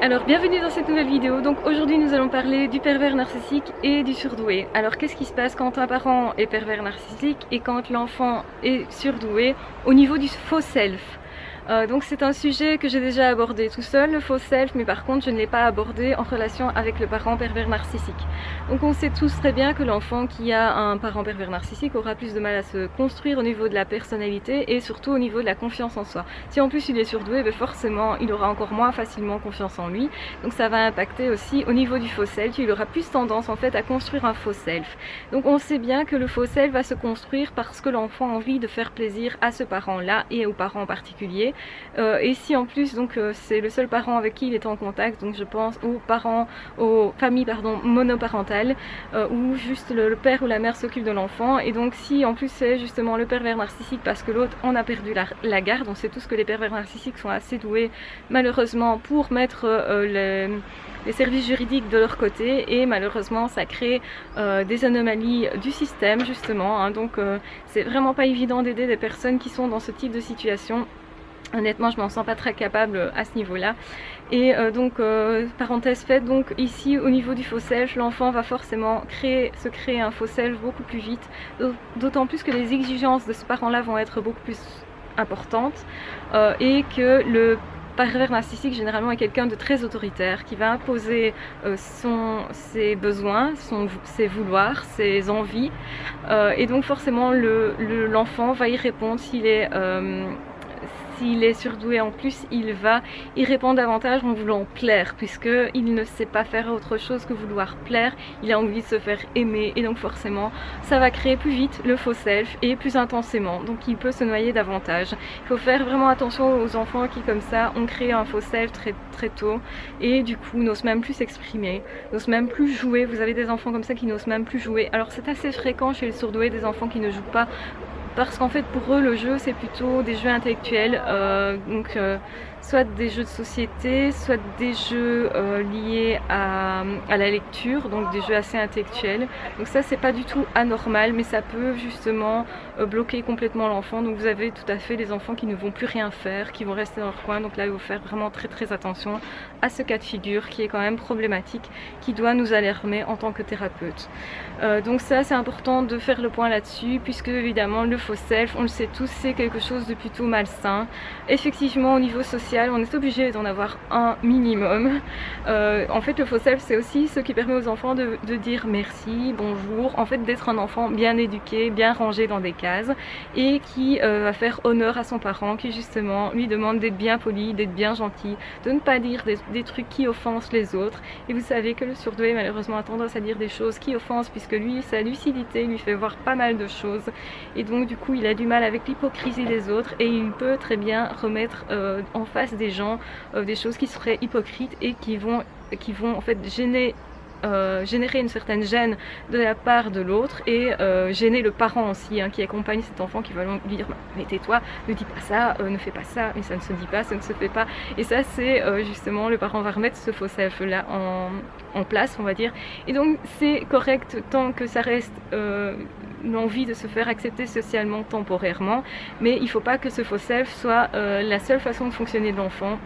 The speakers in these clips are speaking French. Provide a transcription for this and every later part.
Alors bienvenue dans cette nouvelle vidéo. Donc aujourd'hui nous allons parler du pervers narcissique et du surdoué. Alors qu'est-ce qui se passe quand un parent est pervers narcissique et quand l'enfant est surdoué au niveau du faux self? Donc c'est un sujet que j'ai déjà abordé tout seul, le faux self, mais par contre je ne l'ai pas abordé en relation avec le parent pervers narcissique. Donc on sait tous très bien que l'enfant qui a un parent pervers narcissique aura plus de mal à se construire au niveau de la personnalité et surtout au niveau de la confiance en soi. Si en plus il est surdoué, forcément il aura encore moins facilement confiance en lui. Donc ça va impacter aussi au niveau du faux self, il aura plus tendance en fait à construire un faux self. Donc on sait bien que le faux self va se construire parce que l'enfant a envie de faire plaisir à ce parent-là et aux parents en particulier. Et si en plus c'est le seul parent avec qui il est en contact, donc je pense aux familles monoparentales où juste le père ou la mère s'occupe de l'enfant, et donc si en plus c'est justement le pervers narcissique parce que l'autre en a perdu la garde, on sait tous que les pervers narcissiques sont assez doués malheureusement pour mettre les services juridiques de leur côté, et malheureusement ça crée des anomalies du système justement, hein. Donc c'est vraiment pas évident d'aider des personnes qui sont dans ce type de situation. Honnêtement, je m'en sens pas très capable à ce niveau-là. Et parenthèse faite, donc ici au niveau du faux self, l'enfant va forcément se créer un faux self beaucoup plus vite, d'autant plus que les exigences de ce parent-là vont être beaucoup plus importantes et que le pervers narcissique généralement est quelqu'un de très autoritaire qui va imposer ses besoins, ses vouloirs, ses envies, et donc forcément l'enfant va y répondre s'il est surdoué. En plus, il va y répondre davantage en voulant plaire, puisqu'il ne sait pas faire autre chose que vouloir plaire, il a envie de se faire aimer, et donc forcément ça va créer plus vite le faux self et plus intensément, donc il peut se noyer davantage. Il faut faire vraiment attention aux enfants qui comme ça ont créé un faux self très, très tôt et du coup n'osent même plus s'exprimer, n'osent même plus jouer. Vous avez des enfants comme ça qui n'osent même plus jouer. Alors c'est assez fréquent chez les surdoués, des enfants qui ne jouent pas, parce qu'en fait pour eux le jeu c'est plutôt des jeux intellectuels, soit des jeux de société, soit des jeux liés à la lecture, donc des jeux assez intellectuels. Donc ça c'est pas du tout anormal, mais ça peut justement bloquer complètement l'enfant. Donc vous avez tout à fait des enfants qui ne vont plus rien faire, qui vont rester dans leur coin. Donc là il faut faire vraiment très très attention à ce cas de figure qui est quand même problématique, qui doit nous alarmer en tant que thérapeute. Donc ça c'est important de faire le point là-dessus, puisque évidemment le faux self, on le sait tous, c'est quelque chose de plutôt malsain. Effectivement au niveau social on est obligé d'en avoir un minimum. En fait le faux self c'est aussi ce qui permet aux enfants de dire merci, bonjour, en fait d'être un enfant bien éduqué, bien rangé dans des cases, et qui va faire honneur à son parent, qui justement lui demande d'être bien poli, d'être bien gentil, de ne pas dire des trucs qui offensent les autres. Et vous savez que le surdoué malheureusement a tendance à dire des choses qui offensent, puisque lui, sa lucidité lui fait voir pas mal de choses, et donc du coup il a du mal avec l'hypocrisie des autres, et il peut très bien remettre en face des gens des choses qui seraient hypocrites et qui vont en fait générer une certaine gêne de la part de l'autre, et gêner le parent aussi, hein, qui accompagne cet enfant, qui va lui dire mais tais-toi, ne dis pas ça, ne fais pas ça, mais ça ne se dit pas, ça ne se fait pas. Et ça c'est justement, le parent va remettre ce faux self là en place, on va dire. Et donc c'est correct tant que ça reste l'envie de se faire accepter socialement temporairement, mais il ne faut pas que ce faux self soit la seule façon de fonctionner de l'enfant,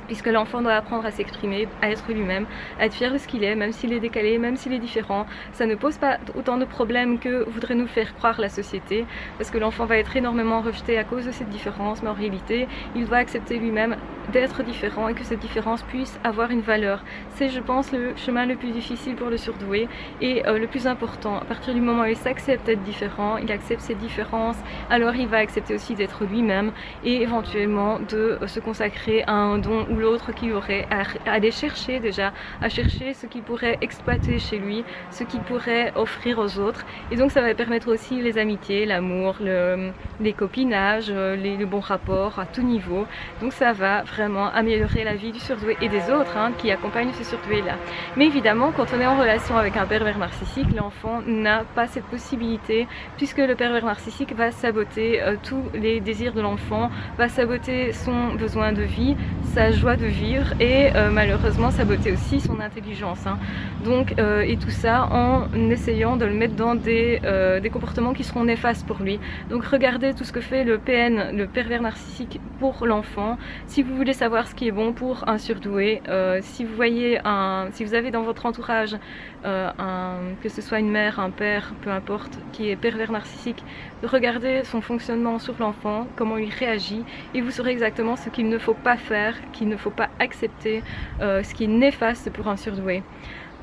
puisque l'enfant doit apprendre à s'exprimer, à être lui-même, à être fier de ce qu'il est, même s'il est décalé, même s'il est différent. Ça ne pose pas autant de problèmes que voudrait nous faire croire la société, parce que l'enfant va être énormément rejeté à cause de cette différence, mais en réalité, il doit accepter lui-même d'être différent et que cette différence puisse avoir une valeur. C'est, je pense, le chemin le plus difficile pour le surdoué et le plus important. À partir du moment où il s'accepte d'être différent, il accepte ses différences, alors il va accepter aussi d'être lui-même, et éventuellement de se consacrer à un don ou l'autre qu'il aurait, à aller chercher déjà, à chercher ce qu'il pourrait exploiter chez lui, ce qu'il pourrait offrir aux autres. Et donc ça va permettre aussi les amitiés, l'amour, les copinages, le bon rapport à tout niveau. Donc ça va vraiment améliorer la vie du surdoué et des autres, hein, qui accompagnent ce surdoué là. Mais évidemment quand on est en relation avec un pervers narcissique, l'enfant n'a pas cette possibilité, puisque le pervers narcissique va saboter tous les désirs de l'enfant, va saboter son besoin de vie, sa joie de vivre, et malheureusement saboter aussi son intelligence, hein. Donc et tout ça en essayant de le mettre dans des comportements qui seront néfastes pour lui. Donc regardez tout ce que fait le PN, le pervers narcissique, pour l'enfant. Si vous voulez voulez savoir ce qui est bon pour un surdoué, si vous avez dans votre entourage que ce soit une mère, un père, peu importe, qui est pervers narcissique, regardez son fonctionnement sur l'enfant, comment il réagit, et vous saurez exactement ce qu'il ne faut pas faire, qu'il ne faut pas accepter, ce qui est néfaste pour un surdoué.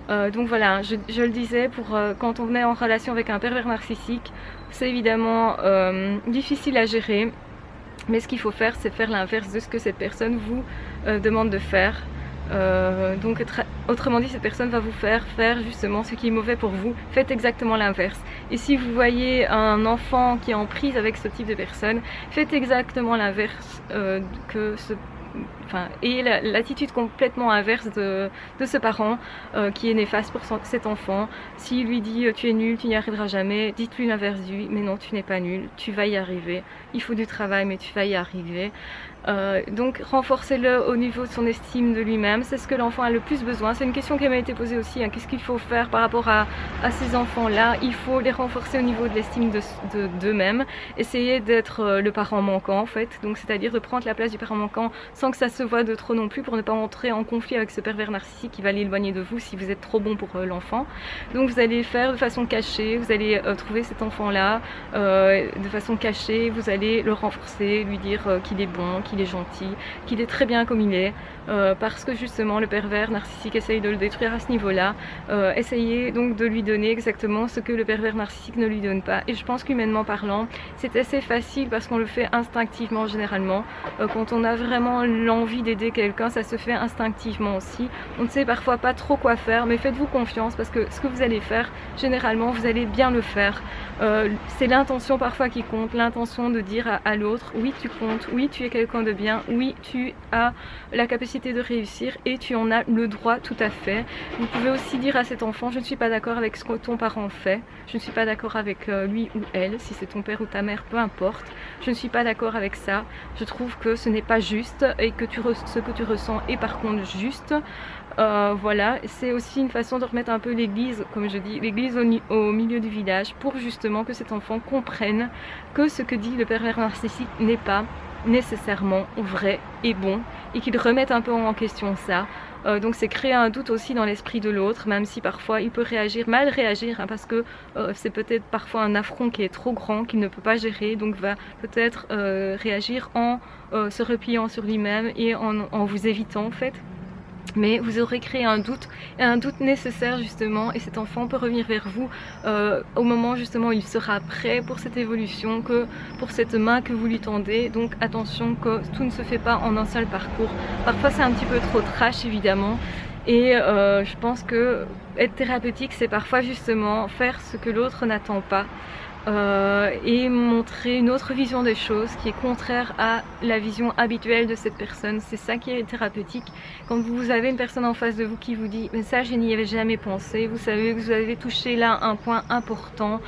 Donc voilà, je le disais, quand on venait en relation avec un pervers narcissique, c'est évidemment difficile à gérer, mais ce qu'il faut faire, c'est faire l'inverse de ce que cette personne vous demande de faire. Donc autrement dit, cette personne va vous faire justement ce qui est mauvais pour vous. Faites exactement l'inverse. Et si vous voyez un enfant qui est en prise avec ce type de personne, faites exactement l'inverse et l'attitude complètement inverse de ce parent qui est néfaste pour cet enfant. S'il lui dit tu es nul, tu n'y arriveras jamais, dites-lui l'inverse mais non, tu n'es pas nul, tu vas y arriver, il faut du travail mais tu vas y arriver. Donc renforcez-le au niveau de son estime de lui-même, c'est ce que l'enfant a le plus besoin. C'est une question qui m'a été posée aussi, hein. Qu'est-ce qu'il faut faire par rapport à ces enfants-là? Il faut les renforcer au niveau de l'estime d'eux-mêmes, essayer d'être le parent manquant en fait, donc c'est-à-dire de prendre la place du parent manquant sans que ça se voit de trop non plus, pour ne pas entrer en conflit avec ce pervers narcissique qui va l'éloigner de vous si vous êtes trop bon pour l'enfant. Donc vous allez le faire de façon cachée, vous allez trouver cet enfant-là de façon cachée, vous allez le renforcer, lui dire qu'il est bon, qu'il est gentil, qu'il est très bien comme il est, parce que justement le pervers narcissique essaye de le détruire à ce niveau-là. Essayez donc de lui donner exactement ce que le pervers narcissique ne lui donne pas. Et je pense qu'humainement parlant, c'est assez facile parce qu'on le fait instinctivement généralement. Quand on a vraiment l'envie d'aider quelqu'un, ça se fait instinctivement aussi. On ne sait parfois pas trop quoi faire, mais faites-vous confiance parce que ce que vous allez faire, généralement, vous allez bien le faire. C'est l'intention parfois qui compte, l'intention de dire à l'autre, oui tu comptes, oui tu es quelqu'un de bien, oui tu as la capacité de réussir et tu en as le droit tout à fait. Vous pouvez aussi dire à cet enfant, je ne suis pas d'accord avec ce que ton parent fait, je ne suis pas d'accord avec lui ou elle, si c'est ton père ou ta mère, peu importe, je ne suis pas d'accord avec ça, je trouve que ce n'est pas juste et que ce que tu ressens est par contre juste. Voilà, c'est aussi une façon de remettre un peu l'église, comme je dis, l'église au milieu du village, pour justement que cet enfant comprenne que ce que dit le pervers narcissique n'est pas nécessairement vrai et bon, et qu'il remette un peu en question ça. Donc c'est créer un doute aussi dans l'esprit de l'autre, même si parfois il peut mal réagir, hein, parce que c'est peut-être parfois un affront qui est trop grand, qu'il ne peut pas gérer, donc va peut-être réagir en se repliant sur lui-même et en vous évitant en fait. Mais vous aurez créé un doute nécessaire justement, et cet enfant peut revenir vers vous au moment justement où il sera prêt pour cette évolution, pour cette main que vous lui tendez. Donc attention que tout ne se fait pas en un seul parcours. Parfois c'est un petit peu trop trash évidemment, et je pense que être thérapeutique, c'est parfois justement faire ce que l'autre n'attend pas. Et montrer une autre vision des choses qui est contraire à la vision habituelle de cette personne. C'est ça qui est thérapeutique. Quand vous avez une personne en face de vous qui vous dit mais ça je n'y avais jamais pensé, vous savez que vous avez touché là un point important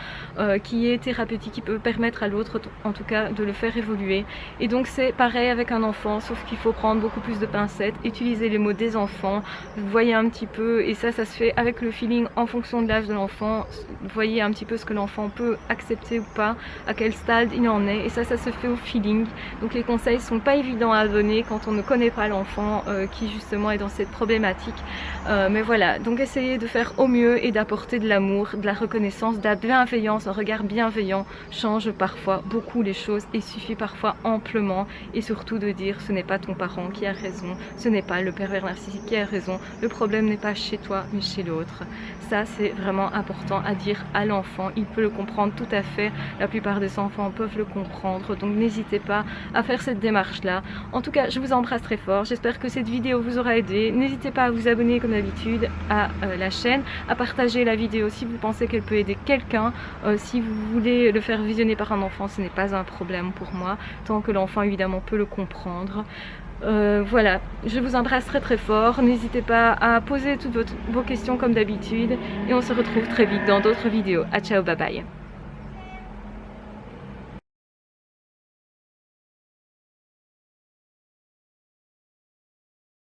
qui est thérapeutique, qui peut permettre à l'autre en tout cas de le faire évoluer. Et donc c'est pareil avec un enfant, sauf qu'il faut prendre beaucoup plus de pincettes, utiliser les mots des enfants, vous voyez un petit peu, et ça se fait avec le feeling en fonction de l'âge de l'enfant. Vous voyez un petit peu ce que l'enfant peut accepter ou pas, à quel stade il en est, et ça se fait au feeling. Donc les conseils sont pas évidents à donner quand on ne connaît pas l'enfant qui justement est dans cette problématique, mais voilà, donc essayez de faire au mieux et d'apporter de l'amour, de la reconnaissance, de la bienveillance. Un regard bienveillant change parfois beaucoup les choses et suffit parfois amplement, et surtout de dire ce n'est pas ton parent qui a raison, ce n'est pas le pervers narcissique qui a raison, le problème n'est pas chez toi mais chez l'autre. Ça c'est vraiment important à dire à l'enfant, il peut le comprendre tout à fait, la plupart des enfants peuvent le comprendre, donc n'hésitez pas à faire cette démarche là. En tout cas je vous embrasse très fort, j'espère que cette vidéo vous aura aidé. N'hésitez pas à vous abonner comme d'habitude à la chaîne, à partager la vidéo si vous pensez qu'elle peut aider quelqu'un. Si vous voulez le faire visionner par un enfant, ce n'est pas un problème pour moi, tant que l'enfant évidemment peut le comprendre. Voilà, je vous embrasse très très fort, n'hésitez pas à poser toutes vos questions comme d'habitude, et on se retrouve très vite dans d'autres vidéos. À ciao, bye bye.